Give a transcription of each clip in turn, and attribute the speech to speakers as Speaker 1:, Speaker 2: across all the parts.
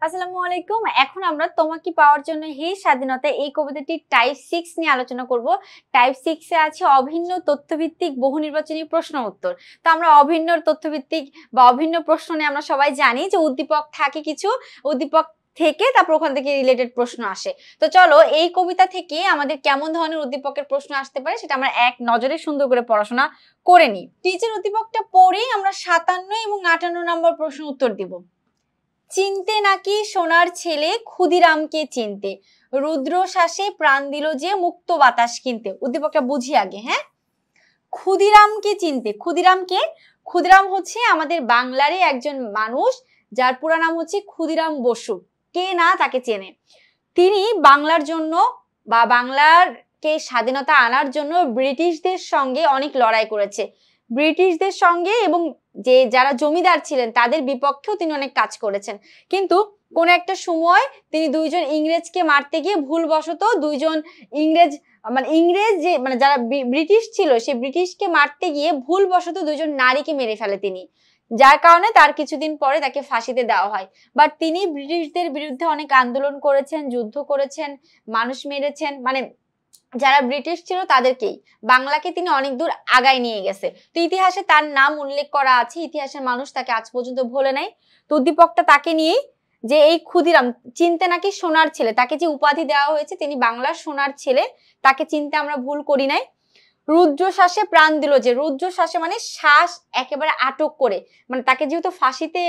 Speaker 1: আসসালামু আলাইকুম। এখন আমরা তোমাকে পাওয়ার জন্য হে স্বাধীনতা এই কবিতাটি টাইপ 6 নিয়ে আলোচনা করব। টাইপ 6 এ আছে অভিন্ন তথ্যভিত্তিক বহু নির্বাচনী প্রশ্ন উত্তর। তো আমরা অভিন্ন তথ্যভিত্তিক বা অভিন্ন প্রশ্ন নিয়ে আমরা সবাই জানি যে উদ্দীপক থাকে কিছু, উদ্দীপক থেকে তারপর ওখান থেকে রিলেটেড প্রশ্ন আসে। তো চলো এই কবিতা থেকে আমাদের কেমন ধরনের উদ্দীপকের প্রশ্ন আসতে পারে সেটা আমরা এক নজরে সুন্দর করে পড়াশোনা করে নিই। টিচার উদ্দীপকটা পড়েই আমরা 57 এবং 58 নম্বর প্রশ্ন উত্তর দিব। চিনতে নাকি সোনার ছেলে ক্ষুদিরামকে চিনতে, রুদ্র শ্বাসে প্রাণ দিল যে মুক্ত বাতাস কিনতে। উদ্দীপকটা বুঝি আগে। হ্যাঁ, ক্ষুদিরামকে চিনতে। ক্ষুদিরাম হচ্ছে আমাদের বাংলারই একজন মানুষ যার পুরা নাম হচ্ছে ক্ষুদিরাম বসু। কে না তাকে চেনে। তিনি বাংলার জন্য বা বাংলারকে স্বাধীনতা আনার জন্য ব্রিটিশদের সঙ্গে অনেক লড়াই করেছে। ব্রিটিশদের সঙ্গে এবং যারা জমিদার ছিলেন তাদের বিপক্ষেও তিনি অনেক কাজ করেছেন। কিন্তু কোন একটা সময় তিনি দুইজন ইংরেজকে মারতে গিয়ে ভুলবশত দুইজন ইংরেজ যারা ব্রিটিশ ছিল সেই ব্রিটিশকে মারতে গিয়ে ভুলবশত দুইজন নারীকে মেরে ফেলে তিনি, যার কারণে তার কিছুদিন পরে তাকে ফাঁসিতে দেওয়া হয়। বাট তিনি ব্রিটিশদের বিরুদ্ধে অনেক আন্দোলন করেছেন, যুদ্ধ করেছেন, মানুষ মেরেছেন, যারা ব্রিটিশ ছিল তাদেরকেই, বাংলাকে তিনি অনেক দূর আগায় নিয়ে গেছে। তো ইতিহাসে তার নাম উল্লেখ করা আছে, ইতিহাসের মানুষ তাকে আজ পর্যন্ত ভোলে নাই। তো উদ্দীপকটা তাকে নিয়েই, যে এই ক্ষুদিরাম চিনতে নাকি সোনার ছেলে, তাকে যে উপাধি দেওয়া হয়েছে তিনি বাংলার সোনার ছেলে, তাকে চিনতে আমরা ভুল করি নাই। রুদ্র শ্বাসে প্রাণ দিল যে, রুদ্র শ্বাসে মানে শ্বাস একেবারে আটক করে, তাকে যেহেতু ফাঁসিতে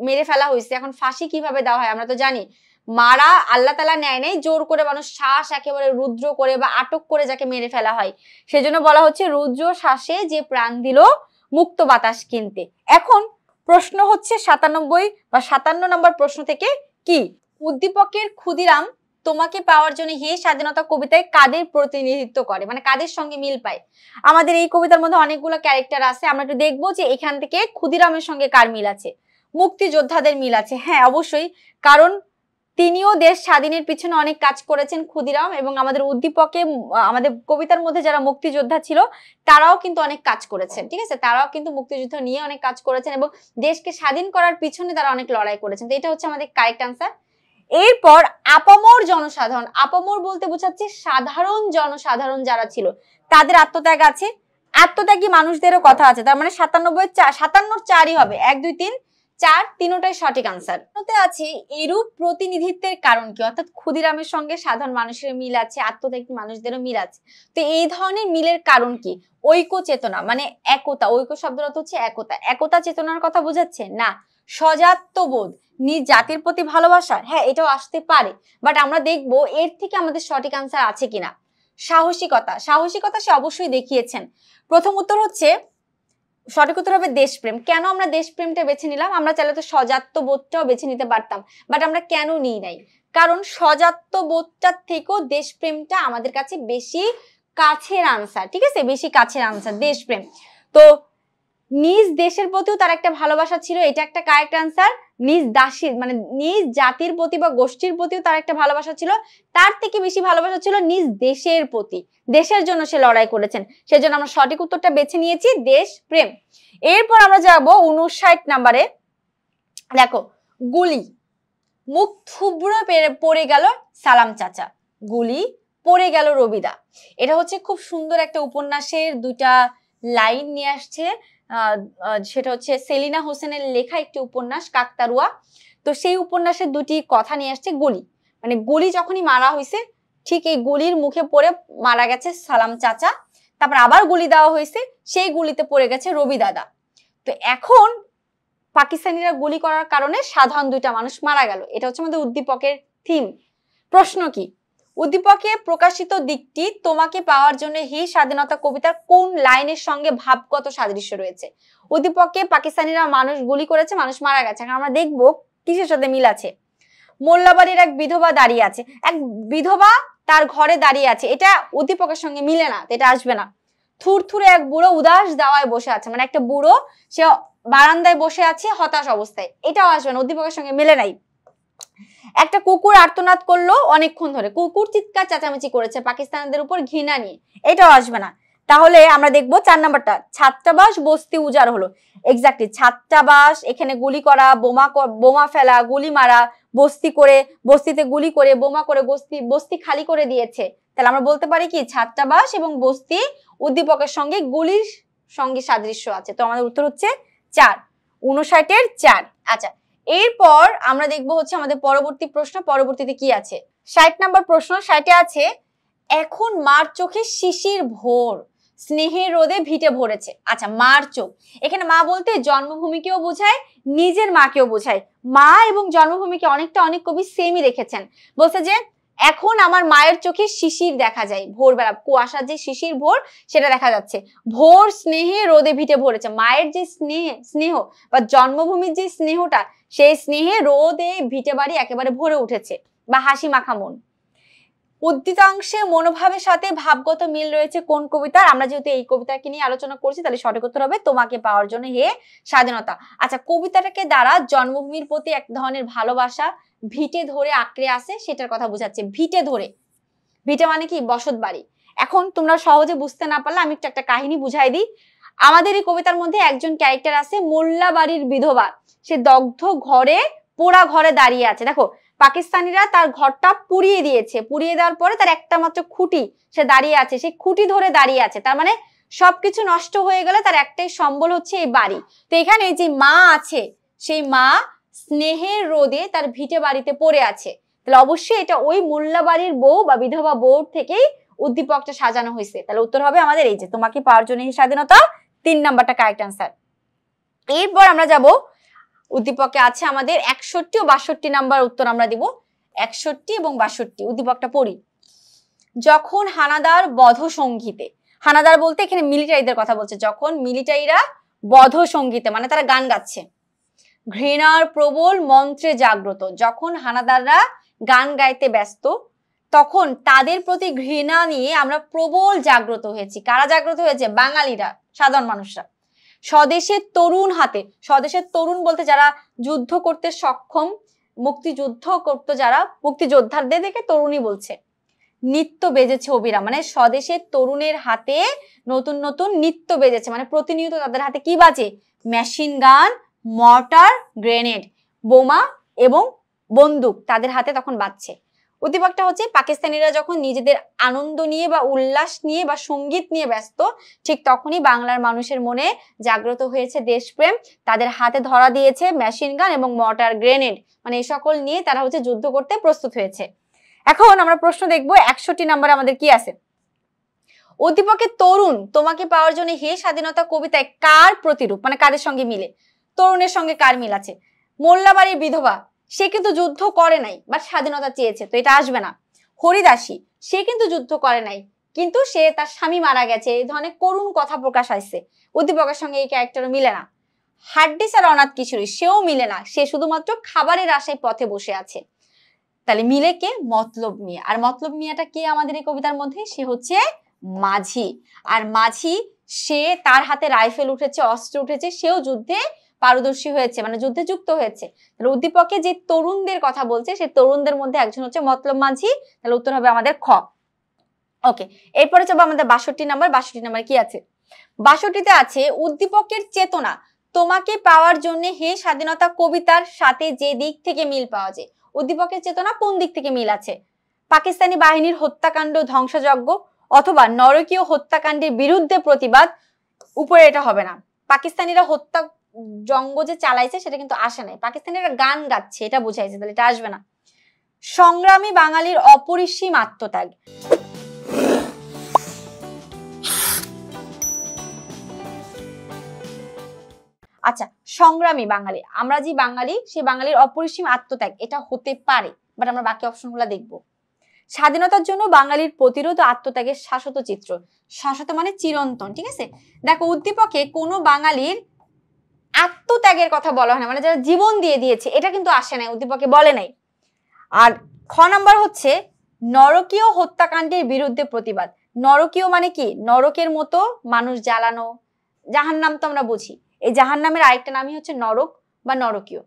Speaker 1: মেরে ফেলা হয়েছে, এখন ফাঁসি কিভাবে দেওয়া হয় আমরা তো জানি, মারা আল্লাহ তাআলা নেয় নাই, জোর করে মানুষ শ্বাস একেবারে রুদ্র করে বা আটক করে যাকে মেরে ফেলা হয়, সেজন্য বলা হচ্ছে রুদ্র শ্বাসে যে প্রাণ দিল মুক্ত বাতাস কিনতে। এখন প্রশ্ন হচ্ছে 97 বা 57 নম্বর প্রশ্ন থেকে কি উদ্দীপকের ক্ষুদিরাম তোমাকে পাওয়ার জন্য হে স্বাধীনতা কবিতায় কাদের প্রতিনিধিত্ব করে, কাদের সঙ্গে মিল পায়। আমাদের এই কবিতার মধ্যে অনেকগুলো ক্যারেক্টার আছে, আমরা একটু দেখবো যে এখান থেকে ক্ষুদিরামের সঙ্গে কার মিল আছে। মুক্তিযোদ্ধাদের মিল আছে, হ্যাঁ অবশ্যই, কারণ তিনিও দেশ স্বাধীনের পিছনে অনেক কাজ করেছেন ক্ষুদিরাম, এবং আমাদের উদ্দীপকে আমাদের কবিতার মধ্যে যারা মুক্তিযোদ্ধা ছিল তারাও কিন্তু অনেক কাজ করেছেন। ঠিক আছে, তারাও কিন্তু মুক্তিযুদ্ধ নিয়ে অনেক কাজ করেছেন এবং দেশকে স্বাধীন করার পিছনে তারা অনেক লড়াই করেছেন। তো এটা হচ্ছে আমাদের কারেক্ট আনসার। এরপর আপামর জনসাধারণ, আপামর বলতে বোঝাচ্ছে সাধারণ জনসাধারণ যারা ছিল তাদের আত্মত্যাগ আছে, আত্মত্যাগী মানুষদেরও কথা আছে। তার মানে 57 4ই হবে, 1 2 3 4 তিনটাই সঠিক আনসার। আছে এরূপ প্রতিনিধিত্বের কারণ কি, অর্থাৎ ক্ষুদিরামের সঙ্গে সাধারণ মানুষের মিল আছে, আত্মত্যাগী মানুষদেরও মিল আছে। তো এই ধরনের মিলের কারণ কি? ঐক্য চেতনা, একতা। ঐক্য শব্দের অর্থ হচ্ছে একতা। একতা চেতনার কথা বোঝাচ্ছে না। স্বজাত্যবোধ, নিজ জাতির প্রতি ভালোবাসা, হ্যাঁ এটাও আসতে পারে, বাট আমরা দেখবো এর থেকে আমাদের সঠিক আনসার আছে কিনা। সাহসিকতা, সাহসিকতা সে অবশ্যই দেখিয়েছেন। প্রথম উত্তর হচ্ছে, সঠিক উত্তর হবে দেশপ্রেম। কেন আমরা দেশপ্রেমটা বেছে নিলাম? আমরা চাইলে তো স্বজাত্যবোধটাও বেছে নিতে পারতাম, বাট আমরা কেন নিই নাই? কারণ স্বজাত্যবোধটার থেকেও দেশপ্রেমটা আমাদের কাছে বেশি কাছের আনসার। ঠিক আছে, বেশি কাছের আনসার দেশপ্রেম। তো নিজ দেশের প্রতিও তার একটা ভালোবাসা ছিল, এটা একটা কারেক্ট আনসার। নিজ জাতির প্রতি বা গোষ্ঠীর প্রতিও তার একটা ভালোবাসা ছিল, তার থেকে বেশি ভালোবাসা ছিল নিজ দেশের প্রতি। দেশের জন্য সে লড়াই করেছেন, সেজন্য আমরা সঠিক উত্তরটা বেছে নিয়েছি দেশপ্রেম। এরপর আমরা যাব 59 নম্বরে। দেখো, গুলি, মুখ থুবড়ে পড়ে গেল সালাম চাচা, গুলি পড়ে গেল রবিদা। এটা হচ্ছে খুব সুন্দর একটা উপন্যাসের দুইটা লাইন নিয়ে আসছে। সেটা হচ্ছে সেলিনা হোসেনের লেখা একটি উপন্যাস কাকতারুয়া। তো সেই উপন্যাসের দুটি কথা নিয়ে আসছে। গুলি গুলি যখনই মারা হয়েছে, ঠিক এই গুলির মুখে পড়ে মারা গেছে সালাম চাচা, তারপর আবার গুলি দেওয়া হয়েছে, সেই গুলিতে পড়ে গেছে রবি দাদা। তো এখন পাকিস্তানিরা গুলি করার কারণে সাধারণ দুইটা মানুষ মারা গেল। এটা হচ্ছে আমাদের উদ্দীপকের থিম। প্রশ্ন কি, উদ্দীপকে প্রকাশিত দিকটি তোমাকে পাওয়ার জন্য হে স্বাধীনতা কবিতার কোন লাইনের সঙ্গে ভাবগত সাদৃশ্য রয়েছে? উদ্দীপকে পাকিস্তানিরা মানুষ গুলি করেছে, মানুষ মারা গেছে, আমরা দেখবো কিসের সাথে মিল আছে। মোল্লাবাড়ির এক বিধবা দাঁড়িয়ে আছে, এক বিধবা তার ঘরে দাঁড়িয়ে আছে, এটা উদ্দীপকের সঙ্গে মিলে না, এটা আসবে না। থুরথুরে এক বুড়ো উদাস দাওয়ায় বসে আছে, একটা বুড়ো সে বারান্দায় বসে আছে হতাশ অবস্থায়, এটাও আসবে না, উদ্দীপকের সঙ্গে মিলে নাই। একটা কুকুর আর্তনাদ করলো অনেকক্ষণ ধরে, কুকুর চিৎকার চেঁচামেচি করেছে পাকিস্তানিদের উপর ঘৃণা নিয়ে, এটাও আসবে না। তাহলে আমরা দেখবো 4 নাম্বারটা, ছাত্রাবাস বস্তি উজাড় হলো। এক্স্যাক্টলি, ছাত্রাবাস, এখানে গুলি করা, বোমা ফেলা, গুলি মারা, বস্তি করে, বস্তিতে গুলি করে, বোমা করে বস্তি খালি করে দিয়েছে। তাহলে আমরা বলতে পারি কি ছাত্রাবাস এবং বস্তি উদ্দীপকের সঙ্গে গুলির সঙ্গে সাদৃশ্য আছে। তো আমাদের উত্তর হচ্ছে 4, 59-এর 4। আচ্ছা, এরপর আমরা দেখবো হচ্ছে আমাদের পরবর্তী প্রশ্ন। পরবর্তীতে কি আছে? 60 নম্বর প্রশ্ন। 60-এ আছে এখন মার চোখে শিশির ভোর, স্নেহের রোদে ভিটে ভরেছে। আচ্ছা, মার চোখ, এখানে মা বলতে জন্মভূমিকেও বোঝায়, নিজের মাকেও বোঝায়। মা এবং জন্মভূমিকে অনেক কবি সেমই রেখেছেন। বলছে যে এখন আমার মায়ের চোখে শিশির দেখা যায়, ভোরবেলা কুয়াশার যে শিশির ভোর সেটা দেখা যাচ্ছে। ভোর স্নেহে রোদে ভিটে ভরেছে, মায়ের যে স্নেহ বা জন্মভূমির যে স্নেহটা, সেই স্নেহে রোদে ভিটে বাড়ি একেবারে ভরে উঠেছে বা হাসি মাখা মন। উদ্ধৃতাংশে মনোভাবের সাথে ভাবগত মিল রয়েছে কোন কবিতার? আমরা যেহেতু এই কবিতাকে নিয়ে আলোচনা করছি, তাহলে সঠিক উত্তর হবে তোমাকে পাওয়ার জন্য হে স্বাধীনতা। আচ্ছা, কবিতাটাকে দ্বারা জন্মভূমির প্রতি এক ধরনের ভালোবাসা ভিটে ধরে আঁকড়ে আসে, সেটার কথা বোঝাচ্ছে। ভিটে ধরে, ভিটে মানে কি বসত বাড়ি। এখন তোমরা সহজে বুঝতে না পারলে আমি একটা কাহিনী বুঝাই দিই। আমাদের এই কবিতার মধ্যে একজন ক্যারেক্টার আছে মোল্লা বাড়ির বিধবা, সে দগ্ধ ঘরে, পোড়া ঘরে দাঁড়িয়ে আছে। দেখো, পাকিস্তানিরা তার ঘরটা পুড়িয়ে দিয়েছে, পুড়িয়ে দেওয়ার পরে তার একটা মাত্র খুঁটি সে দাঁড়িয়ে আছে, সেই খুঁটি ধরে দাঁড়িয়ে আছে। তার মানে সবকিছু নষ্ট হয়ে গেলে তার একটাই সম্বল হচ্ছে এই বাড়ি। তো এখানে যে মা আছে, সেই মা স্নেহের রোদে তার ভিটে বাড়িতে পড়ে আছে। তাহলে অবশ্যই এটা ওই মোল্লা বাড়ির বউ বা বিধবা বউ থেকেই উদ্দীপকটা সাজানো হয়েছে। তাহলে উত্তর হবে আমাদের এই যে তোমাকে পাওয়ার জন্য স্বাধীনতা, 3 নাম্বারটা কারেক্ট আনসার। এরপর আমরা যাব উদ্দীপকে আছে আমাদের 61 ও 62 নাম্বার উত্তর আমরা দিব। 61 এবং 62 উদ্দীপকটা পড়ি। যখন হানাদার বধ সঙ্গীতে, হানাদার বলতে এখানে মিলিটারিদের কথা বলছে, যখন মিলিটারিরা বধ সঙ্গীতে মানে তারা গান গাচ্ছে, ঘৃণার প্রবল মন্ত্রে জাগ্রত, যখন হানাদাররা গান গাইতে ব্যস্ত, তখন তাদের প্রতি ঘৃণা নিয়ে আমরা প্রবল জাগ্রত হয়েছি। কারা জাগ্রত হয়েছে? বাঙালিরা, সাধারণ মানুষরা। স্বদেশের তরুণ হাতে, স্বদেশের তরুণ বলতে যারা যুদ্ধ করতে সক্ষম, মুক্তিযুদ্ধ করতে যারা, মুক্তিযোদ্ধাদের দেখে তরুণী বলছে। নিত্য বেজেছে অবিরাম, মানে স্বদেশের তরুণের হাতে নতুন নতুন নিত্য বেজেছে, মানে প্রতিনিয়ত তাদের হাতে কি বাজে? মেশিন গান, মর্টার, গ্রেনেড, বোমা এবং বন্দুক তাদের হাতে তখন বাজছে। উদ্দীপকটা হচ্ছে পাকিস্তানিরা যখন নিজেদের আনন্দ নিয়ে বা উল্লাস নিয়ে বা সঙ্গীত নিয়ে ব্যস্ত, ঠিক তখনই বাংলার মানুষের মনে জাগ্রত হয়েছে দেশপ্রেম, তাদের হাতে ধরা দিয়েছে মেশিন গান এবং মর্টার, গ্রেনেড, মানে এই সকল নিয়ে তারা হচ্ছে যুদ্ধ করতে প্রস্তুত হয়েছে। এখন আমরা প্রশ্ন দেখব 61 নম্বরে আমাদের কি আছে। উদ্দীপকের তরুণ তোমাকে পাওয়ার জন্য হে স্বাধীনতা কবিতায় কার প্রতিরূপ, মানে কাদের সঙ্গে মিলে? তরুণের সঙ্গে কার মিল আছে? মোল্লাবাড়ির বিধবা, সে কিন্তু যুদ্ধ করে নাই বাট স্বাধীনতা চেয়েছে, তো এটা আসবে না। হরিদাসী, সে কিন্তু যুদ্ধ করে নাই কিন্তু সে তার স্বামী মারা গেছে, এই ধরনের করুণ কথা প্রকাশ আসছে, উদ্দীপকের সঙ্গে এই ক্যারেক্টারও মিলে না। হাড্ডিস আর অনাথ কিশোরী, সেও মিলে না, সে শুধুমাত্র খাবারের আশায় পথে বসে আছে। তাহলে মিলে কে? মতলব মিয়া। আর মতলব মিয়াটা কে আমাদের এই কবিতার মধ্যে? সে হচ্ছে মাঝি। আর মাঝি, সে তার হাতে রাইফেল উঠেছে, অস্ত্র উঠেছে, সেও যুদ্ধে পারদর্শী হয়েছে, মানে যুদ্ধে যুক্ত হয়েছে। তাহলে উদ্দীপকে যে তরুণদের কথা বলছে, সেই তরুণদের মধ্যে একজন হচ্ছে মতলব মাঝি। তাহলে উত্তর হবে আমাদের খ। ওকে, এরপরে যাবো আমাদের 62 নাম্বার। 62 নাম্বার কি আছে? 62তে আছে উদ্দীপকের চেতনা তোমাকে পাওয়ার জন্য হে স্বাধীনতা কবিতার সাথে যে দিক থেকে মিল পাওয়া যায়। উদ্দীপকের চেতনা কোন দিক থেকে মিল আছে? পাকিস্তানি বাহিনীর হত্যাকাণ্ড, ধ্বংসযজ্ঞ, অথবা নরকীয় হত্যাকাণ্ডের বিরুদ্ধে প্রতিবাদ। উপরে এটা হবে না, পাকিস্তানিরা হত্যা জঙ্গ যে চালাইছে সেটা কিন্তু আসে নাই, পাকিস্তানিরা গান গাচ্ছে এটা বুঝাইছে, তাহলে এটা আসবে না। সংগ্রামী বাঙালির অপরিসীম আত্মত্যাগ, আচ্ছা সংগ্রামী বাঙালি, আমরা যে বাঙালি সেই বাঙালির অপরিসীম আত্মত্যাগ, এটা হতে পারে, বাট আমরা বাকি অপশনগুলো দেখবো। স্বাধীনতার জন্য বাঙালির প্রতিরোধ ও আত্মত্যাগের শাশ্বত চিত্র, শাশ্বত মানে চিরন্তন, ঠিক আছে। দেখো উদ্দীপকে কোনো বাঙালির আত্মত্যাগের কথা বলা হয় না, মানে যারা জীবন দিয়ে দিয়েছে এটা কিন্তু আসে নাই, উদ্দীপকে বলে নাই। আর খ নাম্বার হচ্ছে নরকীয় হত্যাকাণ্ডের বিরুদ্ধে প্রতিবাদ। নরকীয় মানে কি? নরকের মতো মানুষ জ্বালানো, জাহান্নাম তো আমরা বুঝি, এই জাহান্নামের আরেকটা নামই হচ্ছে নরক বা নরকীয়।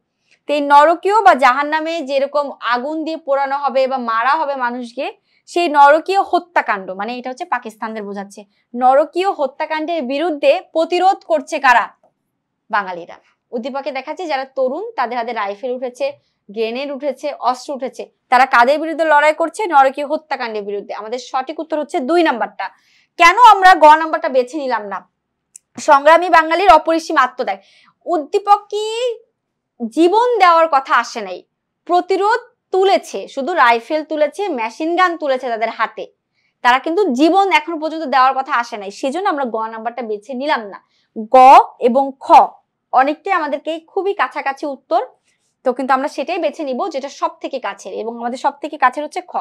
Speaker 1: তো এই নরকীয় বা জাহান্নামে যেরকম আগুন দিয়ে পোড়ানো হবে বা মারা হবে মানুষকে, সেই নরকীয় হত্যাকাণ্ড মানে এটা হচ্ছে পাকিস্তানদের বোঝাচ্ছে। নরকীয় হত্যাকাণ্ডের বিরুদ্ধে প্রতিরোধ করছে কারা? বাঙালিরা। উদ্দীপকে দেখাচ্ছে যারা তরুণ তাদের হাতে রাইফেল উঠেছে, গ্রেনেড উঠেছে, অস্ত্র উঠেছে, তারা কাদের বিরুদ্ধে লড়াই করছে? নরকীয় হত্যাকাণ্ডের বিরুদ্ধে। আমাদের সঠিক উত্তর হচ্ছে 2 নাম্বারটা। কেন আমরা গ নাম্বারটা বেছে নিলাম না? সংগ্রামী বাঙালির অপরিসীম আত্মত্যাগ। উদ্দীপক কি জীবন দেওয়ার কথা আসে নাই, প্রতিরোধ তুলেছে, শুধু রাইফেল তুলেছে, মেশিন গান তুলেছে তাদের হাতে, তারা কিন্তু জীবন এখন পর্যন্ত দেওয়ার কথা আসে নাই। সেজন্য আমরা গ নাম্বারটা বেছে নিলাম না। গ এবং খ অনেকটাই আমাদেরকে খুবই কাছাকাছি উত্তর, তো কিন্তু আমরা সেটাই বেছে নিব যেটা সব থেকে কাছের, এবং আমাদের সব থেকে কাছের হচ্ছে খ।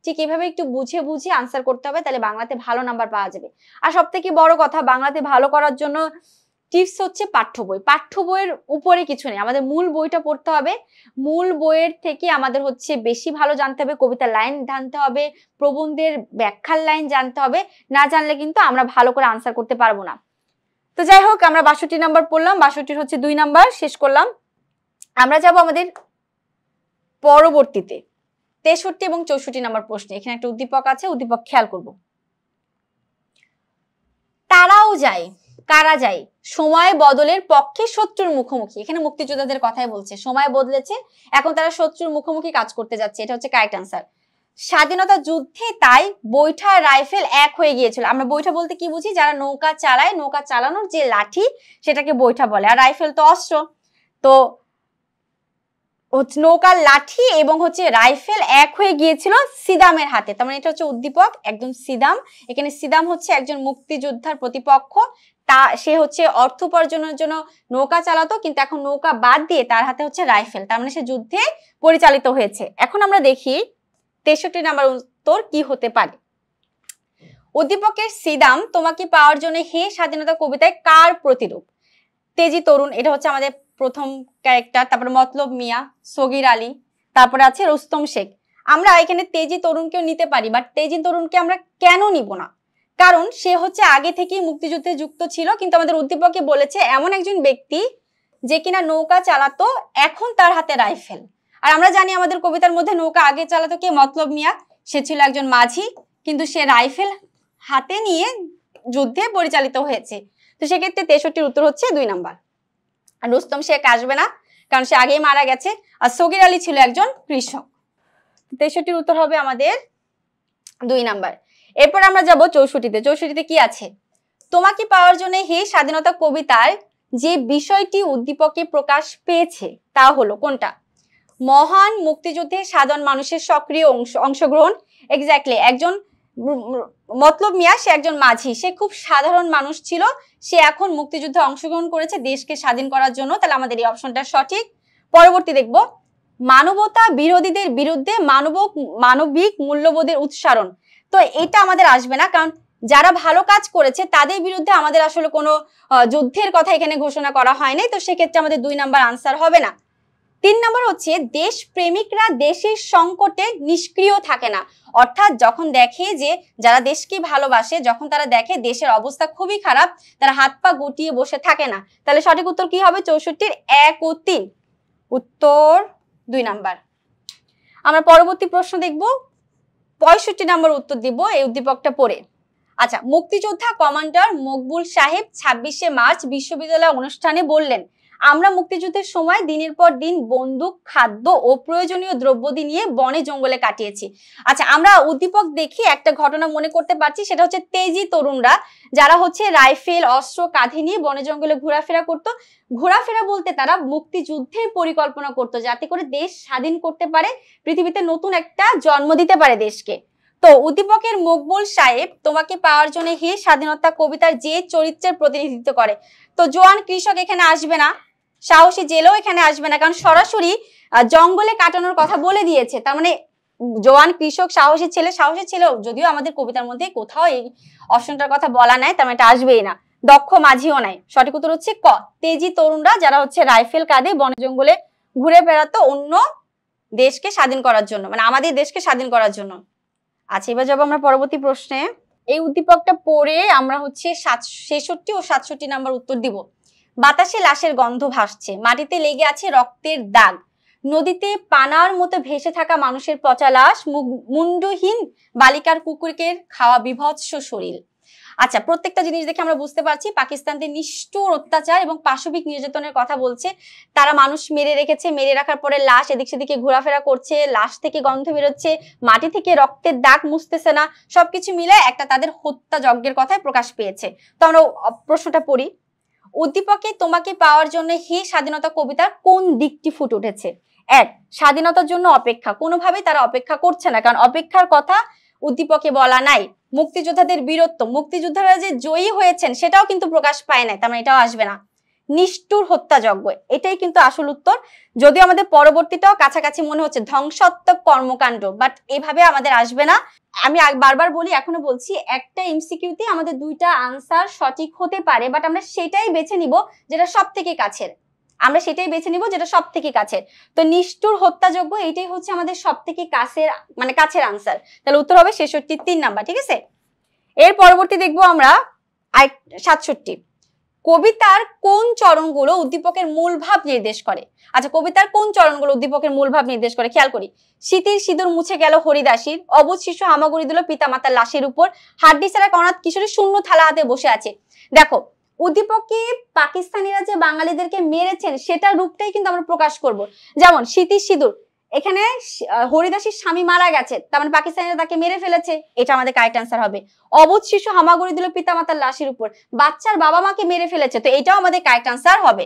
Speaker 1: ঠিক এভাবে একটু বুঝে বুঝে আনসার করতে হবে, তাহলে বাংলাতে ভালো নাম্বার পাওয়া যাবে। আর সব থেকে বড় কথা, বাংলাতে ভালো করার জন্য টিপস হচ্ছে পাঠ্য বই। পাঠ্য বইয়ের উপরে কিছু নেই, আমাদের মূল বইটা পড়তে হবে। মূল বইয়ের থেকে আমাদের হচ্ছে বেশি ভালো জানতে হবে, কবিতার লাইন জানতে হবে, প্রবন্ধের ব্যাখ্যার লাইন জানতে হবে। না জানলে কিন্তু আমরা ভালো করে আনসার করতে পারবো না। তো যাই হোক, আমরা 62 নাম্বার পড়লাম, 62 হচ্ছে 2 নাম্বার শেষ করলাম। আমরা যাব আমাদের পরবর্তীতে 63 এবং 64 নাম্বার প্রশ্নে। এখানে একটা উদ্দীপক আছে, উদ্দীপক খেয়াল করব। তারাও যায়, কারা যায়, সময় বদলের পক্ষে শত্রুর মুখোমুখি। এখানে মুক্তিযোদ্ধাদের কথাই বলছে, সময় বদলেছে, এখন তারা শত্রুর মুখোমুখি কাজ করতে যাচ্ছে। এটা হচ্ছে কারেক্ট আনসার। স্বাধীনতা যুদ্ধে তাই বৈঠা রাইফেল এক হয়ে গিয়েছিল। আমরা বৈঠা বলতে কি বুঝি? যারা নৌকা চালায়, নৌকা চালানোর যে লাঠি সেটাকে বৈঠা বলে, আর রাইফেল তো অস্ত্র। তো নৌকার লাঠি এবং হচ্ছে রাইফেল এক হয়ে গিয়েছিল সিদামের হাতে। তার মানে এটা হচ্ছে উদ্দীপক একজন সিদাম। এখানে সিদাম হচ্ছে একজন মুক্তিযোদ্ধার প্রতিপক্ষ, সে হচ্ছে অর্থ উপার্জনের জন্য নৌকা চালাতো, কিন্তু এখন নৌকা বাদ দিয়ে তার হাতে হচ্ছে রাইফেল, তার মানে সে যুদ্ধে পরিচালিত হয়েছে। এখন আমরা দেখি 63 নাম্বার উত্তর কি হতে পারে। উদ্দীপকের সিদাম তোমাকে পাওয়ার জন্য হে স্বাধীনতা কবিতায় কার প্রতিরূপ? তেজি তরুণ, এটা হচ্ছে আমাদের প্রথম ক্যারেক্টার। তারপরে মতলব মিয়া, সগির আলী, তারপরে আছে রুস্তম শেখ। আমরা এখানে তেজি তরুণকেও নিতে পারি, বাট তেজি তরুণকে আমরা কেন নিব না? কারণ সে হচ্ছে আগে থেকেই মুক্তিযুদ্ধে যুক্ত ছিল, কিন্তু আমাদের উদ্দীপকে বলেছে এমন একজন ব্যক্তি যে কিনা নৌকা চালাতো, এখন তার হাতে রাইফেল। আর আমরা জানি আমাদের কবিতার মধ্যে নৌকা আগে চালাতো কে? মতলব মিয়া। সে ছিল একজন মাঝি, কিন্তু সে রাইফেল হাতে নিয়ে যুদ্ধে পরিচালিত হয়েছে। তো সেক্ষেত্রে 63 উত্তর হচ্ছে 2 নাম্বার। আর রুস্তম শেখ আসবে না, কারণ সে আগেই মারা গেছে। আর সগির আলী ছিল একজন কৃষক। 63 উত্তর হবে আমাদের 2 নাম্বার। এরপর আমরা যাব 64-তে। 64-তে কি আছে? তোমাকে পাওয়ার জন্য হে স্বাধীনতা কবিতার যে বিষয়টি উদ্দীপকে প্রকাশ পেয়েছে তা হলো কোনটা? মহান মুক্তিযুদ্ধে সাধারণ মানুষের সক্রিয় অংশগ্রহণ। এক্স্যাক্টলি, একজন মতলব মিয়া সে একজন মাঝি, সে খুব সাধারণ মানুষ ছিল, সে এখন মুক্তিযুদ্ধে অংশগ্রহণ করেছে দেশকে স্বাধীন করার জন্য। তাহলে আমাদের এই অপশনটা সঠিক। পরবর্তী দেখব, মানবতা বিরোধীদের বিরুদ্ধে মানবিক মূল্যবোধের উৎসারণ। তো এটা আমাদের আসবে না, কারণ যারা ভালো কাজ করেছে তাদের বিরুদ্ধে আমাদের আসলে কোনো যুদ্ধের কথা এখানে ঘোষণা করা হয়নি। তো সেক্ষেত্রে আমাদের 2 নাম্বার আনসার হবে না। 3 নাম্বার হচ্ছে দেশ প্রেমিকরা দেশের সংকটে নিষ্ক্রিয় থাকে না। অর্থাৎ যখন দেখে যে যারা দেশকে ভালোবাসে, যখন তারা দেখে দেশের অবস্থা খুবই খারাপ, তারা হাত পা গুটিয়ে বসে থাকে না। তাহলে সঠিক উত্তর কি হবে? 64-র 1 ও 3 উত্তর 2 নাম্বার। আমরা পরবর্তী প্রশ্ন দেখব, 65 নাম্বার উত্তর দিব এই উদ্দীপকটা পড়ে। আচ্ছা, মুক্তিযোদ্ধা কমান্ডার মকবুল সাহেব 26শে মার্চ বিশ্ববিদ্যালয় অনুষ্ঠানে বললেন, আমরা মুক্তিযুদ্ধের সময় দিনের পর দিন বন্দুক, খাদ্য ও প্রয়োজনীয় দ্রব্যাদি নিয়ে বনে জঙ্গলে কাটিয়েছি। আচ্ছা, আমরা উদ্দীপক দেখি একটা ঘটনা মনে করতে পারছি, সেটা হচ্ছে তেজি তরুণরা যারা হচ্ছে রাইফেল অস্ত্র কাঁধে নিয়ে বনে জঙ্গলে ঘোরাফেরা করতো। ঘোরাফেরা বলতে তারা মুক্তিযুদ্ধের পরিকল্পনা করতো, যাতে করে দেশ স্বাধীন করতে পারে, পৃথিবীতে নতুন একটা জন্ম দিতে পারে দেশকে। তো উদ্দীপকের মকবুল সাহেব তোমাকে পাওয়ার জন্য হে স্বাধীনতা কবিতার যে চরিত্রের প্রতিনিধিত্ব করে। তো জোয়ান কৃষক এখানে আসবে না, সাহসী জেলেও এখানে আসবে না, কারণ সরাসরি জঙ্গলে কাটানোর কথা বলে দিয়েছে। তার মানে জোয়ান কৃষক, সাহসী ছেলে যদিও আমাদের কবিতার মধ্যে কোথাও এই অপশনটার কথা বলা নাই, তার মানে এটা আসবেই না। দক্ষ মাঝিও নাই। সঠিক উত্তর হচ্ছে ক, তেজি তরুণরা যারা হচ্ছে রাইফেল কাঁধে বনে জঙ্গলে ঘুরে বেড়াতো অন্য দেশকে স্বাধীন করার জন্য, মানে আমাদের দেশকে স্বাধীন করার জন্য। আচ্ছা, এবার যাবো আমরা পরবর্তী প্রশ্নে। এই উদ্দীপকটা পড়ে আমরা হচ্ছে 66 ও 67 নাম্বার উত্তর দিব। বাতাসে লাশের গন্ধ ভাসছে, মাটিতে লেগে আছে রক্তের দাগ, নদীতে পানার মতো ভেসে থাকা মানুষের পচা লাশ, মুন্ডহীন বালিকার কুকুরকে খাওয়া বিভৎস শরীর। আচ্ছা, প্রত্যেকটা জিনিস দেখে আমরা বুঝতে পারছি পাকিস্তানদের নিষ্ঠুর অত্যাচার এবং পাশবিক নির্যাতনের কথা বলছে। তারা মানুষ মেরে রেখেছে, মেরে রাখার পরে লাশ এদিক সেদিকে ঘোরাফেরা করছে, লাশ থেকে গন্ধ বেরোচ্ছে, মাটি থেকে রক্তের দাগ মুছতেছে না, সবকিছু মিলে একটা তাদের হত্যা যজ্ঞের কথায় প্রকাশ পেয়েছে। তো আমরা প্রশ্নটা পড়ি। উদ্দীপকে তোমাকে পাওয়ার জন্য হে স্বাধীনতা কবিতার কোন দিকটি ফুটে উঠেছে? এক, স্বাধীনতার জন্য অপেক্ষা। কোনোভাবেই তারা অপেক্ষা করছে না, কারণ অপেক্ষার কথা উদ্দীপকে বলা নাই। মুক্তিযোদ্ধাদের বীরত্ব, মুক্তিযোদ্ধারা যে জয়ী হয়েছেন সেটাও কিন্তু প্রকাশ পায় নাই, তার মানে এটাও আসবে না। নিষ্ঠুর হত্যাযজ্ঞ, এটাই কিন্তু আসল উত্তর। যদিও আমাদের পরবর্তীটাও কাছাকাছি মনে হচ্ছে, ধ্বংসাত্মক কর্মকাণ্ড, বাট এভাবে আমাদের আসবে না। আমি বারবার বলি, এখনো বলছি, একটা এমসিকিউতে আমাদের দুইটা আনসার সঠিক হতে পারে, বাট আমরা সেটাই বেছে নিব যেটা সব থেকে কাছের। আমরা সেটাই বেছে নিব যেটা সব থেকে কাছের। তো নিষ্ঠুর হত্যাযজ্ঞ এটাই হচ্ছে আমাদের সব থেকে কাছের, মানে কাছের আনসার। তাহলে উত্তর হবে 66, 3 নাম্বার। ঠিক আছে, এর পরবর্তী দেখবো আমরা 67। কবিতার কোন চরণগুলো উদ্দীপকের মূল ভাব নির্দেশ করে? আচ্ছা, কবিতার কোন চরণগুলো উদ্দীপকের মূল ভাব নির্দেশ করে? খেয়াল করি। শীতের সিঁদুর মুছে গেল হরিদাসীর, অবুঝ শিশু হামাগুড়ি দিল পিতামাতার লাশের উপর, হাড্ডি ছাড়া অনাথ কিশোরী শূন্য থালা হাতে বসে আছে। দেখো, উদ্দীপকে পাকিস্তানিরা যে বাঙালিদেরকে মেরেছেন সেটার রূপটাই কিন্তু আমরা প্রকাশ করব। যেমন শীতের সিঁদুর, এখানে হরিদাসীর স্বামী মারা গেছে, তার মানে পাকিস্তানিরা তাকে মেরে ফেলেছে, এটা আমাদের কারেক্ট অ্যান্সার হবে। অবুঝ শিশু হামাগুড়ি দিল পিতামাতার লাশের উপর, বাচ্চার বাবা মাকে মেরে ফেলেছে, তো এটাও আমাদের কারেক্ট অ্যান্সার হবে।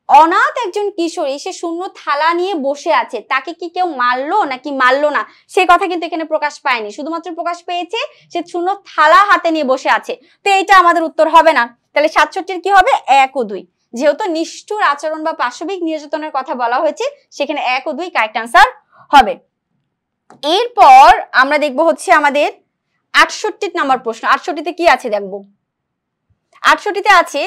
Speaker 1: অনাথ একজন কিশোরী, সে শূন্য থালা নিয়ে বসে আছে, তাকে কি কেউ মারলো নাকি মারলো না সে কথা কিন্তু এখানে প্রকাশ পায়নি, শুধুমাত্র প্রকাশ পেয়েছে সে শূন্য থালা হাতে নিয়ে বসে আছে, তো এটা আমাদের উত্তর হবে না। তাহলে 67 কি হবে? 1 ও 2। যেহেতু নিষ্ঠুর আচরণ বা পাশবিক নির্যাতনের কথা বলা হয়েছে, সেখানে 1 ও 2 কারেক্ট অ্যান্সার হবে। এরপর আমরা দেখবো হচ্ছে আমাদের 68 নাম্বার প্রশ্ন। 68-তে কি আছে দেখবো। 68-তে আছে,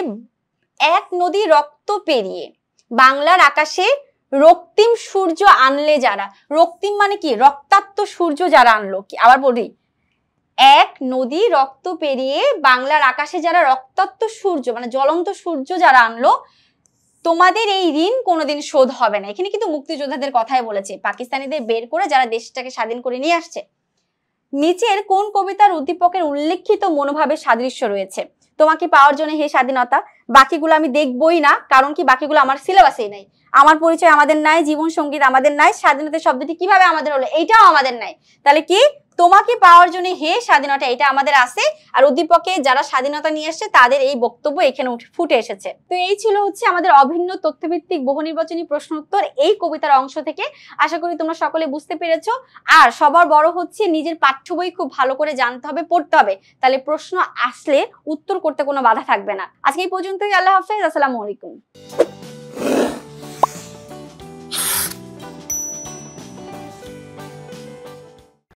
Speaker 1: এক নদী রক্ত পেরিয়ে বাংলার আকাশে রক্তিম সূর্য আনলে যারা। রক্তিম মানে কি? রক্তাক্ত সূর্য যারা আনলো। আবার বলি, এক নদী রক্ত পেরিয়ে বাংলার আকাশে যারা রক্তাক্ত সূর্য মানে জ্বলন্ত সূর্য যারা আনলো, তোমাদের এই ঋণ কোনোদিন শোধ হবে না। এখানে কিন্তু মুক্তিযোদ্ধাদের কথাই বলেছে, পাকিস্তানিদের বের করে যারা দেশটাকে স্বাধীন করে নিয়ে আসছে। নিচের কোন কবিতার উদ্দীপকের উল্লেখিত মনোভাবের সাদৃশ্য রয়েছে? তোমাকে পাওয়ার জন্য হে স্বাধীনতা, বাকিগুলো আমি দেখবই না, কারণ কি বাকিগুলো আমার সিলেবাসেই নাই। আমার পরিচয় আমাদের নাই, জীবন সঙ্গীত আমাদের নাই, স্বাধীনতা শব্দটি কিভাবে আমাদের হলো এইটাও আমাদের নাই। তাহলে কি তোমাকে পাওয়ার জন্য হে স্বাধীনতা এটা আমাদের আছে, আর উদ্দীপকে যারা স্বাধীনতা নিয়ে আসছে তাদের এই বক্তব্য এখানে ফুটে এসেছে। তো এই ছিল হচ্ছে আমাদের অভিন্ন তথ্যভিত্তিক বহু নির্বাচনী প্রশ্ন উত্তর এই কবিতার অংশ থেকে। আশা করি তোমরা সকলে বুঝতে পেরেছো। আর সবার বড় হচ্ছে নিজের পাঠ্য বই খুব ভালো করে জানতে হবে, পড়তে হবে, তাহলে প্রশ্ন আসলে উত্তর করতে কোনো বাধা থাকবে না। আজকে এই পর্যন্তই। আল্লাহ হাফেজ, আসসালামু আলাইকুম।